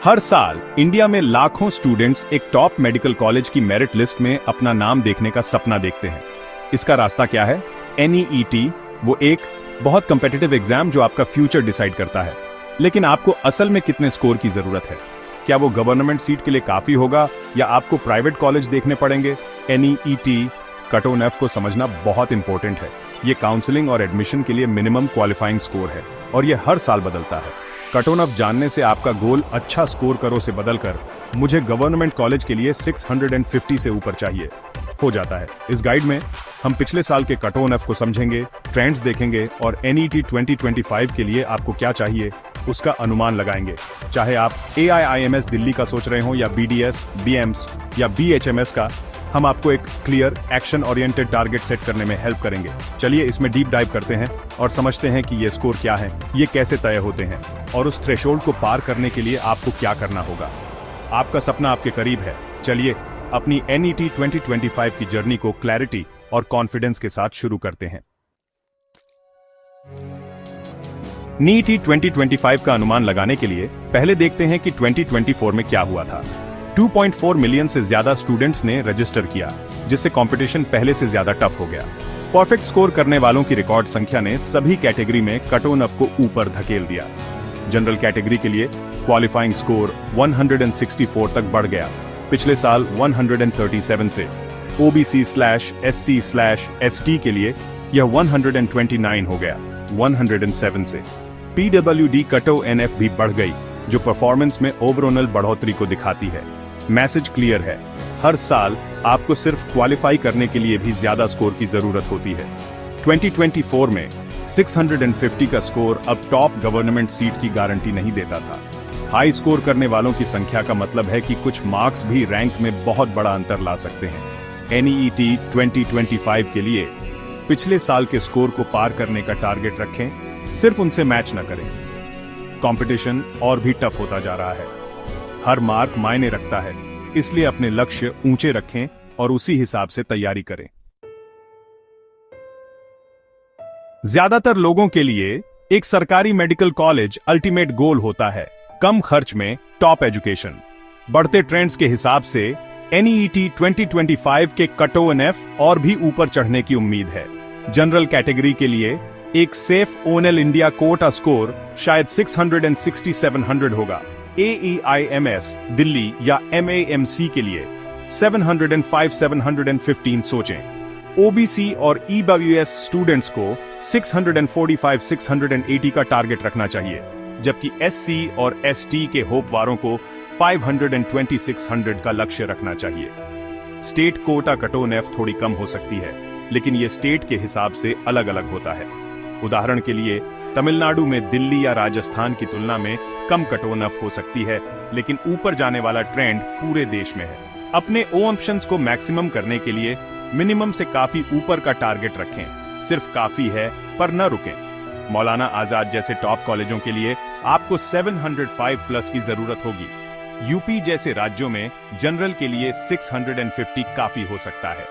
हर साल इंडिया में लाखों स्टूडेंट्स एक टॉप मेडिकल कॉलेज की मेरिट लिस्ट में अपना नाम देखने का सपना देखते हैं। इसका रास्ता क्या है? NEET, वो एक बहुत कॉम्पिटिटिव एग्जाम जो आपका फ्यूचर डिसाइड करता है। लेकिन आपको असल में कितने स्कोर की जरूरत है? क्या वो गवर्नमेंट सीट के लिए काफी होगा या आपको प्राइवेट कॉलेज देखने पड़ेंगे? NEET कट-ऑफ को समझना बहुत इंपॉर्टेंट है। ये काउंसलिंग और एडमिशन के लिए मिनिमम क्वालिफाइंग स्कोर है और ये हर साल बदलता है। कट-ऑफ जानने से आपका गोल अच्छा स्कोर करो से बदलकर मुझे गवर्नमेंट कॉलेज के लिए 650 से ऊपर चाहिए हो जाता है। इस गाइड में हम पिछले साल के कट-ऑफ को समझेंगे, ट्रेंड्स देखेंगे और NEET 2025 के लिए आपको क्या चाहिए उसका अनुमान लगाएंगे। चाहे आप AIIMS दिल्ली का सोच रहे हो या BDS, BAMS या BHMS का, हम आपको एक clear action oriented target set करने में हेल्प करेंगे। चलिए इसमें डीप डाइव करते हैं और समझते हैं कि ये स्कोर क्या है, ये कैसे तय होते हैं और उस थ्रेशोल्ड को पार करने के लिए आपको क्या करना होगा। आपका सपना आपके करीब है। चलिए अपनी NEET 2025 की जर्नी को क्लैरिटी और कॉन्फिडेंस के साथ शुरू करते हैं। NEET 2025 का अनुमान लगाने के लिए पहले देखते हैं कि 2024 में क्या हुआ था। 2.4 मिलियन से ज्यादा स्टूडेंट्स ने रजिस्टर किया, जिससे कंपटीशन पहले से ज्यादा टफ हो गया। परफेक्ट स्कोर करने वालों की रिकॉर्ड संख्या ने सभी कैटेगरी में कट-ऑफ को ऊपर धकेल दिया। जनरल कैटेगरी के लिए क्वालिफाइंग स्कोर 164 तक बढ़ गया, पिछले साल 137 से। OBC/SC/ST के लिए यह 129 हो गया, 107 से। PWD कट-ऑफ भी बढ़ गई, जो परफॉर्मेंस में ओवरऑल बढ़ोतरी को दिखाती है। मैसेज क्लियर है, हर साल आपको सिर्फ क्वालिफाई करने के लिए भी ज्यादा स्कोर की जरूरत होती है। 2024 में 650 का स्कोर अब टॉप गवर्नमेंट सीट की गारंटी नहीं देता था। हाई स्कोर करने वालों की संख्या का मतलब है कि कुछ मार्क्स भी रैंक में बहुत बड़ा अंतर ला सकते हैं। NEET 2025 के लिए पिछले साल के स्कोर को पार करने का टारगेट रखें, सिर्फ उनसे मैच न करें। कंपटीशन और भी टफ होता जा रहा है, हर मार्क मायने रखता है, इसलिए अपने लक्ष्य ऊंचे रखें और उसी हिसाब से तैयारी करें। ज्यादातर लोगों के लिए एक सरकारी मेडिकल कॉलेज अल्टीमेट गोल होता है, कम खर्च में टॉप एजुकेशन। बढ़ते ट्रेंड्स के हिसाब से NEET 2025 के कट-ऑफ और भी ऊपर चढ़ने की उम्मीद है। जनरल कैटेगरी के लिए एक safe ONL India quota score शायद 660-700 होगा। AEIMS दिल्ली या MAMC के लिए 705-715 सोचें। OBC और EWS स्टूडेंट्स को 645-680 का टारगेट रखना चाहिए, जबकि SC और ST के होप वारों को 520-600 का लक्ष्य रखना चाहिए। स्टेट कोटा कट-ऑफ थोड़ी कम हो सकती है, लेकिन ये स्टेट के हिसाब से अलग अलग होता है। उदाहरण के लिए तमिलनाडु में दिल्ली या राजस्थान की तुलना में कम कट-ऑफ हो सकती है, लेकिन ऊपर जाने वाला ट्रेंड पूरे देश में है। अपने ऑप्शंस को मैक्सिमम करने के लिए मिनिमम से काफी ऊपर का टारगेट रखें, सिर्फ काफी है पर न रुकें। मौलाना आजाद जैसे टॉप कॉलेजों के लिए आपको 705 प्लस की जरूरत होगी। यूपी जैसे राज्यों में जनरल के लिए 650 काफी हो सकता है।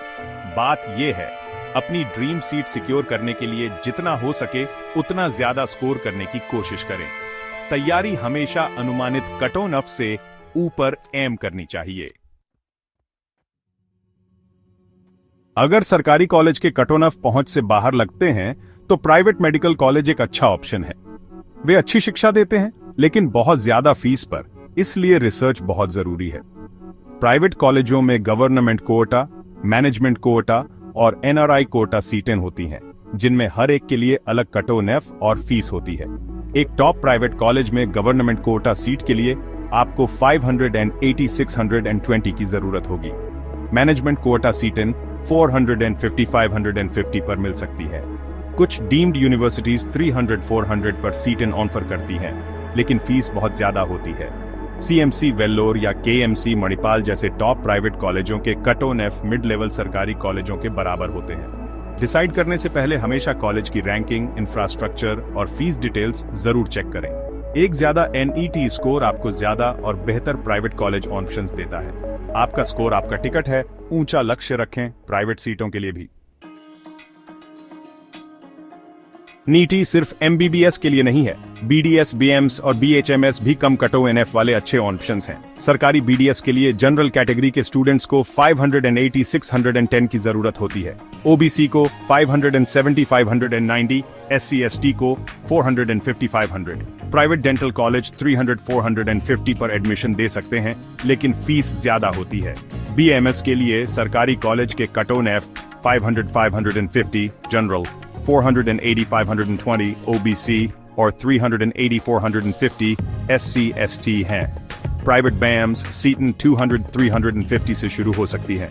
बात यह है, अपनी ड्रीम सीट सिक्योर करने के लिए जितना हो सके उतना ज्यादा स्कोर करने की कोशिश करें। तैयारी हमेशा अनुमानित कट-ऑफ से ऊपर एम करनी चाहिए। अगर सरकारी कॉलेज के कट-ऑफ पहुंच से बाहर लगते हैं तो प्राइवेट मेडिकल कॉलेज एक अच्छा ऑप्शन है। वे अच्छी शिक्षा देते हैं, लेकिन बहुत ज्यादा फीस पर, इसलिए रिसर्च बहुत जरूरी है। प्राइवेट कॉलेजों में गवर्नमेंट कोटा, मैनेजमेंट कोटा और NRI कोटा सीटें होती हैं, जिनमें हर एक के लिए अलग कट-ऑफ और फीस होती है। एक टॉप प्राइवेट कॉलेज में गवर्नमेंट कोटा सीट के लिए आपको 580-620 की जरूरत होगी। मैनेजमेंट कोटा सीटें 450-550 पर मिल सकती है। कुछ डीम्ड यूनिवर्सिटीज 300-400 पर सीटें ऑफर करती हैं, लेकिन फीस बहुत ज्यादा होती है। CMC वेल्लोर या KMC मणिपाल जैसे टॉप प्राइवेट कॉलेजों के कट-ऑफ मिड लेवल सरकारी कॉलेजों के बराबर होते हैं। डिसाइड करने से पहले हमेशा कॉलेज की रैंकिंग, इंफ्रास्ट्रक्चर और फीस डिटेल्स जरूर चेक करें। एक ज्यादा NEET स्कोर आपको ज्यादा और बेहतर प्राइवेट कॉलेज ऑप्शंस देता है। आपका स्कोर आपका टिकट है, ऊंचा लक्ष्य रखें प्राइवेट सीटों के लिए भी। नीटी सिर्फ एमबीबीएस के लिए नहीं है, बीडीएस, बीएम्स और बीएचएमएस भी कम कटो एनएफ वाले अच्छे ऑप्शंस हैं। सरकारी बीडीएस के लिए जनरल कैटेगरी के स्टूडेंट्स को 580 610 की जरूरत होती है, ओबीसी को 570 590, एससी एसटी को 450 500। प्राइवेट डेंटल कॉलेज 300 450 पर एडमिशन दे सकते हैं, लेकिन फीस ज्यादा होती है। बीएमएस के लिए सरकारी कॉलेज के कटो एनएफ 500 550 जनरल, 480 520 OBC और 380 450 SC ST हैं। प्राइवेट BAMS सीटन 200 350 से शुरू हो सकती है।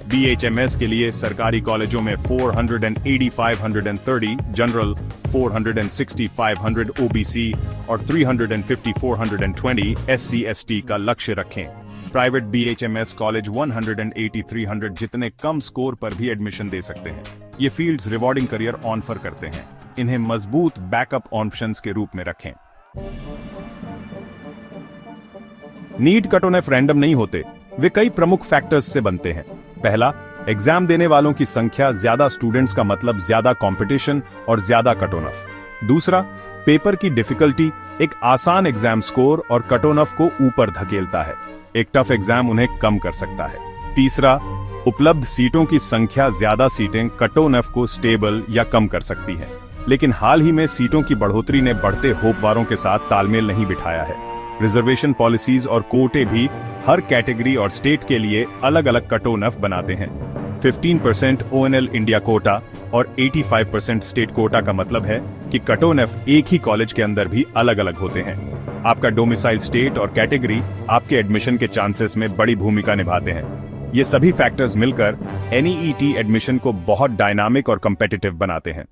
BHMS के लिए सरकारी कॉलेजों में 480 530 जनरल, 460 500 OBC और 350 420 SC ST का लक्ष्य रखें। प्राइवेट BHMS कॉलेज 180 300 जितने कम स्कोर पर भी एडमिशन दे सकते हैं। ये फील्ड्स रिवॉर्डिंग करियर ऑफर करते हैं। इन्हें मजबूत बैकअप ऑप्शंस के रूप में रखें। नीट कट ऑफ रैंडम नहीं होते, वे कई प्रमुख फैक्टर्स से बनते हैं। पहला, एग्जाम देने वालों की संख्या, ज्यादा स्टूडेंट्स का मतलब ज्यादा कंपटीशन और ज्यादा कट ऑफ। दूसरा, पेपर की डिफिकल्टी एक आसान एग्जाम स्कोर और कट ऑफ को ऊपर धकेलता है, एक टफ एग्जाम उन्हें कम कर सकता है। तीसरा, उपलब्ध सीटों की संख्या, ज्यादा सीटें कट ऑफ को स्टेबल या कम कर सकती हैं, लेकिन हाल ही में सीटों की बढ़ोतरी ने बढ़ते होपवारों के साथ तालमेल नहीं बिठाया है। रिजर्वेशन पॉलिसीज और कोटे भी हर कैटेगरी और स्टेट के लिए अलग अलग कट ऑफ बनाते हैं। 15% ONL इंडिया कोटा और 85% स्टेट कोटा का मतलब है कि कट ऑफ एक ही कॉलेज के अंदर भी अलग अलग होते हैं। आपका डोमिसाइल स्टेट और कैटेगरी आपके एडमिशन के चांसेस में बड़ी भूमिका निभाते हैं। ये सभी फैक्टर्स मिलकर NEET एडमिशन को बहुत डायनामिक और कॉम्पिटिटिव बनाते हैं।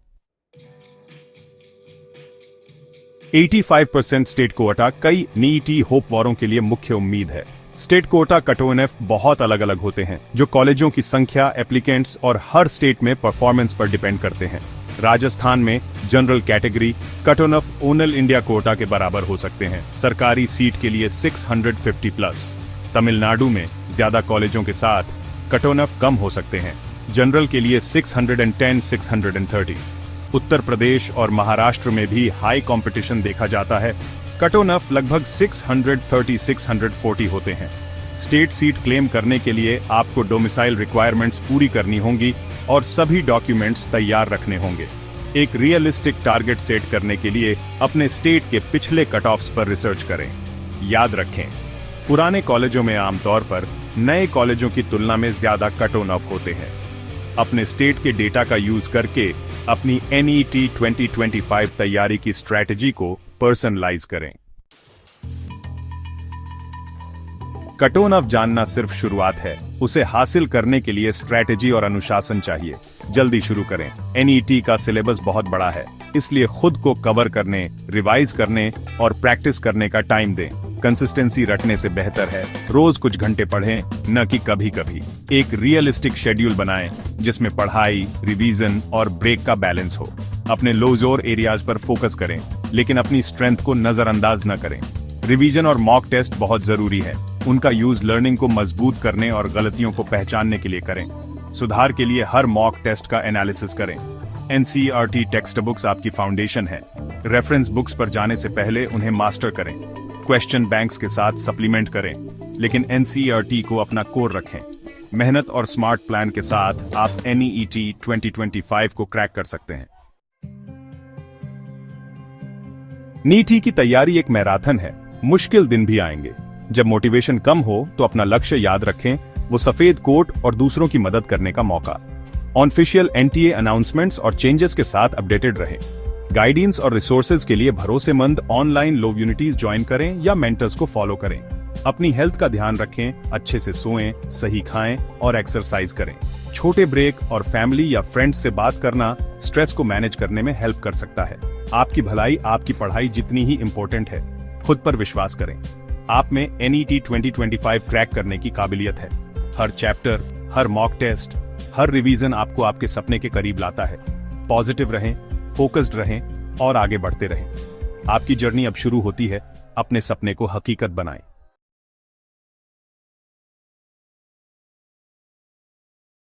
85% स्टेट कोटा कई NEET होपवारों के लिए मुख्य उम्मीद है। स्टेट कोटा कट ऑफ बहुत अलग अलग होते हैं, जो कॉलेजों की संख्या, एप्लीकेंट्स और हर स्टेट में परफॉर्मेंस पर डिपेंड करते हैं। राजस्थान में general category cut off ONL India quota के बराबर हो सकते हैं, सरकारी सीट के लिए 650 प्लस। तमिलनाडु में ज्यादा कॉलेजों के साथ कट ऑफ कम हो सकते हैं, जनरल के लिए 610 630। उत्तर प्रदेश और महाराष्ट्र में भी हाई कंपटीशन देखा जाता है, कट ऑफ लगभग 630 640 होते हैं। स्टेट सीट क्लेम करने के लिए आपको डोमिसाइल रिक्वायरमेंट्स पूरी करनी होंगी और सभी डॉक्यूमेंट्स तैयार रखने होंगे। एक रियलिस्टिक टारगेट सेट करने के लिए अपने स्टेट के पिछले कट ऑफ्स पर रिसर्च करें। याद रखें, पुराने कॉलेजों में आमतौर पर नए कॉलेजों की तुलना में ज्यादा कट ऑफ होते हैं। अपने स्टेट के डेटा का यूज करके अपनी NEET 2025 तैयारी की स्ट्रेटजी को पर्सनलाइज करें। कट ऑफ जानना सिर्फ शुरुआत है, उसे हासिल करने के लिए स्ट्रेटजी और अनुशासन चाहिए। जल्दी शुरू करें। NEET का सिलेबस बहुत बड़ा है, इसलिए खुद को कवर करने, रिवाइज करने और प्रैक्टिस करने का टाइम दें। कंसिस्टेंसी रखने से बेहतर है रोज कुछ घंटे पढ़ें, न कि कभी कभी। एक रियलिस्टिक शेड्यूल बनाएं, जिसमें पढ़ाई, रिवीजन और ब्रेक का बैलेंस हो। अपने लोजोर एरियाज पर फोकस करें, लेकिन अपनी स्ट्रेंथ को नजरअंदाज न करें। रिवीजन और मॉक टेस्ट बहुत जरूरी है, उनका यूज लर्निंग को मजबूत करने और गलतियों को पहचानने के लिए करें। सुधार के लिए हर मॉक टेस्ट का एनालिसिस करें। NCERT टेक्स्ट बुक्स आपकी फाउंडेशन है। रेफरेंस बुक्स पर जाने से पहले उन्हें मास्टर करें। क्वेश्चन बैंक्स के साथ सप्लीमेंट करें, लेकिन NCERT को अपना कोर रखें। मेहनत और स्मार्ट प्लान के साथ आप NEET 2025 को क्रैक कर सकते हैं। NEET की तैयारी एक मैराथन है, मुश्किल दिन भी आएंगे। जब मोटिवेशन कम हो तो अपना लक्ष्य याद रखें, वो सफेद कोट और दूसरों की मदद करने का मौका। ऑफिशियल NTA अनाउंसमेंट्स और चेंजेस के साथ अपडेटेड रहें। गाइडेंस और रिसोर्सेज के लिए भरोसेमंद ऑनलाइन लोव यूनिटीज ज्वाइन करें या मेंटर्स को फॉलो करें। अपनी हेल्थ का ध्यान रखें, अच्छे से सोएं, सही खाएं और एक्सरसाइज करें। छोटे ब्रेक और फैमिली या फ्रेंड्स से बात करना स्ट्रेस को मैनेज करने में हेल्प कर सकता है। आपकी भलाई आपकी पढ़ाई जितनी ही इंपॉर्टेंट है। खुद पर विश्वास करें, आप में NEET 2025 क्रैक करने की काबिलियत है। हर चैप्टर, हर मॉक टेस्ट, हर रिवीजन आपको आपके सपने के करीब लाता है। पॉजिटिव रहें, फोकस्ड रहें और आगे बढ़ते रहें। आपकी जर्नी अब शुरू होती है, अपने सपने को हकीकत बनाएं।